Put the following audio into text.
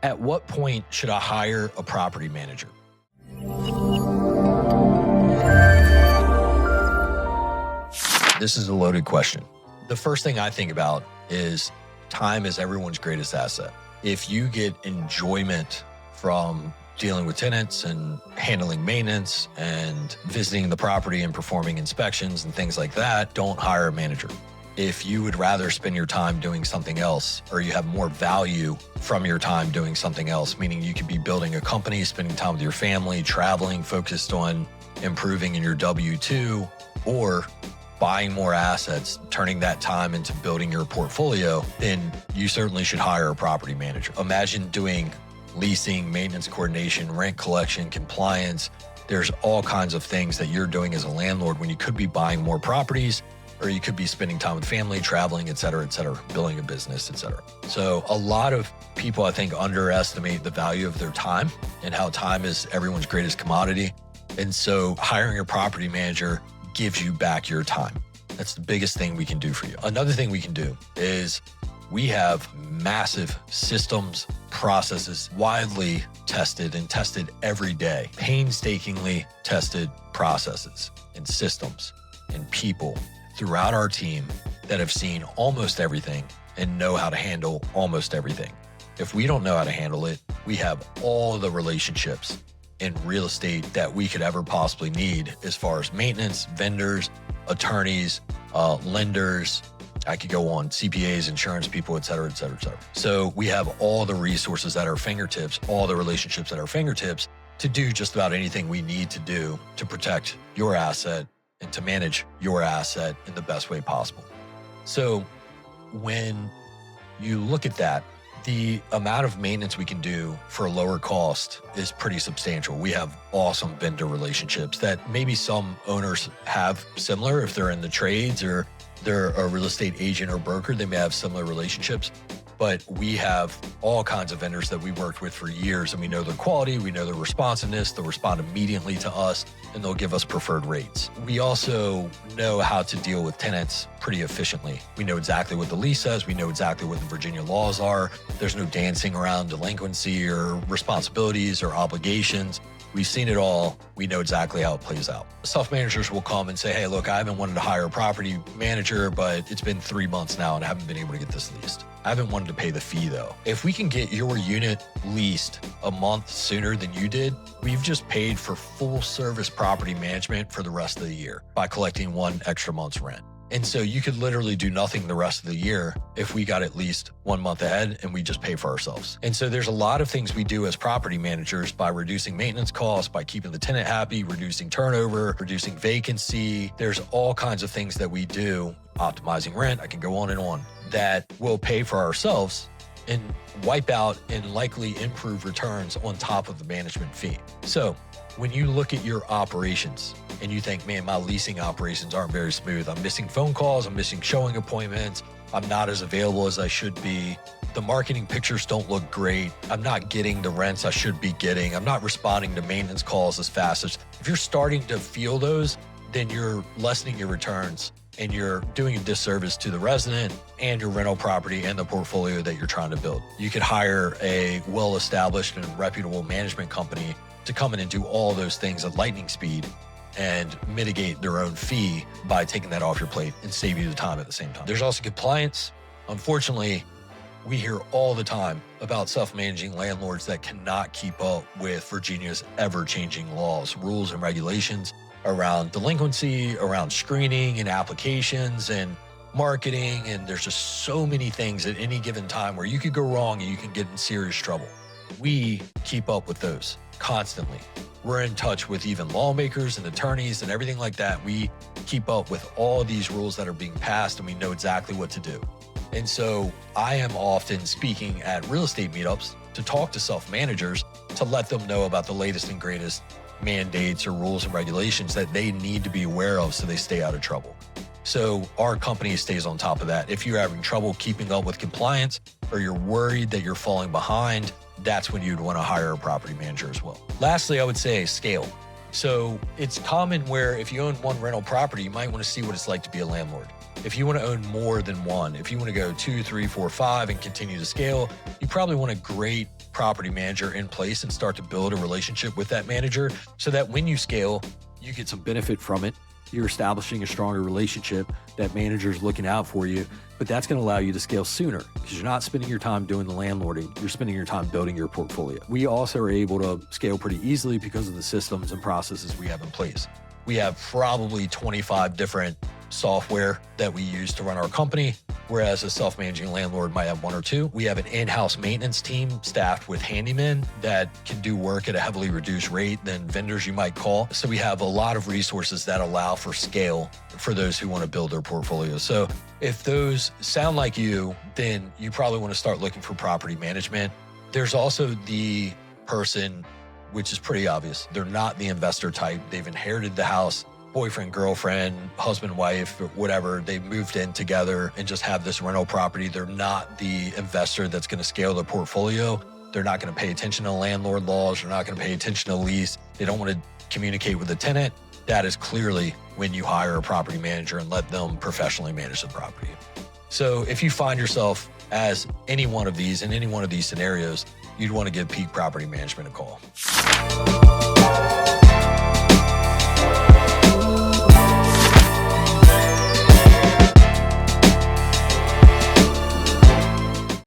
At what point should I hire a property manager? This is a loaded question. The first thing I think about is time is everyone's greatest asset. If you get enjoyment from dealing with tenants and handling maintenance and visiting the property and performing inspections and things like that, don't hire a manager. If you would rather spend your time doing something else, or you have more value from your time doing something else, meaning you could be building a company, spending time with your family, traveling, focused on improving in your W-2, or buying more assets, turning that time into building your portfolio, then you certainly should hire a property manager. Imagine doing leasing, maintenance coordination, rent collection, compliance. There's all kinds of things that you're doing as a landlord when you could be buying more properties, or you could be spending time with family, traveling, et cetera, building a business, et cetera. So a lot of people, I think, underestimate the value of their time and how time is everyone's greatest commodity. And so hiring a property manager gives you back your time. That's the biggest thing we can do for you. Another thing we can do is we have massive systems, processes, widely tested and tested every day, painstakingly tested processes and systems and people throughout our team that have seen almost everything and know how to handle almost everything. If we don't know how to handle it, we have all the relationships in real estate that we could ever possibly need as far as maintenance, vendors, attorneys, lenders. I could go on, CPAs, insurance people, et cetera. So we have all the resources at our fingertips, all the relationships at our fingertips to do just about anything we need to do to protect your asset and to manage your asset in the best way possible. So when you look at that, the amount of maintenance we can do for a lower cost is pretty substantial. We have awesome vendor relationships that maybe some owners have similar if they're in the trades or they're a real estate agent or broker, they may have similar relationships. But we have all kinds of vendors that we worked with for years, and we know their quality, we know their responsiveness, they'll respond immediately to us, and they'll give us preferred rates. We also know how to deal with tenants pretty efficiently. We know exactly what the lease says, we know exactly what the Virginia laws are. There's no dancing around delinquency or responsibilities or obligations. We've seen it all. We know exactly how it plays out. Self-managers will come and say, hey, look, I haven't wanted to hire a property manager, but it's been 3 months now and I haven't been able to get this leased. I haven't wanted to pay the fee though. If we can get your unit leased a month sooner than you did, we've just paid for full service property management for the rest of the year by collecting 1 extra month's rent. And so you could literally do nothing the rest of the year if we got at least 1 month ahead and we just pay for ourselves. And so there's a lot of things we do as property managers by reducing maintenance costs, by keeping the tenant happy, reducing turnover, reducing vacancy. There's all kinds of things that we do, optimizing rent, I can go on and on, that will pay for ourselves and wipe out and likely improve returns on top of the management fee. So when you look at your operations and you think, man, my leasing operations aren't very smooth. I'm missing phone calls. I'm missing showing appointments. I'm not as available as I should be. The marketing pictures don't look great. I'm not getting the rents I should be getting. I'm not responding to maintenance calls as fast as. If you're starting to feel those, then you're lessening your returns and you're doing a disservice to the resident and your rental property and the portfolio that you're trying to build. You could hire a well-established and reputable management company to come in and do all those things at lightning speed and mitigate their own fee by taking that off your plate and save you the time at the same time. There's also compliance. Unfortunately, we hear all the time about self-managing landlords that cannot keep up with Virginia's ever-changing laws, rules, and regulations around delinquency, around screening and applications and marketing. And there's just so many things at any given time where you could go wrong and you can get in serious trouble. We keep up with those constantly. We're in touch with even lawmakers and attorneys and everything like that. We keep up with all these rules that are being passed and we know exactly what to do. And so I am often speaking at real estate meetups to talk to self-managers to let them know about the latest and greatest mandates or rules and regulations that they need to be aware of so they stay out of trouble. So our company stays on top of that. If you're having trouble keeping up with compliance or you're worried that you're falling behind, that's when you'd want to hire a property manager as well. Lastly, I would say scale. So it's common where if you own one rental property, you might want to see what it's like to be a landlord. If you want to own more than one, if you want to go 2, 3, 4, 5 and continue to scale, you probably want a great property manager in place and start to build a relationship with that manager so that when you scale, you get some benefit from it. You're establishing a stronger relationship. That manager's looking out for you, but that's going to allow you to scale sooner because you're not spending your time doing the landlording. You're spending your time building your portfolio. We also are able to scale pretty easily because of the systems and processes we have in place. We have probably 25 different software that we use to run our company, whereas a self-managing landlord might have 1 or 2. We have an in-house maintenance team staffed with handymen that can do work at a heavily reduced rate than vendors you might call. So we have a lot of resources that allow for scale for those who want to build their portfolio. So if those sound like you, then you probably want to start looking for property management. There's also the person, which is pretty obvious. They're not the investor type. They've inherited the house. Boyfriend, girlfriend, husband, wife, whatever, they moved in together and just have this rental property. They're not the investor that's going to scale their portfolio. They're not going to pay attention to landlord laws. They're not going to pay attention to lease. They don't want to communicate with the tenant. That is clearly when you hire a property manager and let them professionally manage the property. So if you find yourself as any one of these in any one of these scenarios, you'd want to give Peak Property Management a call.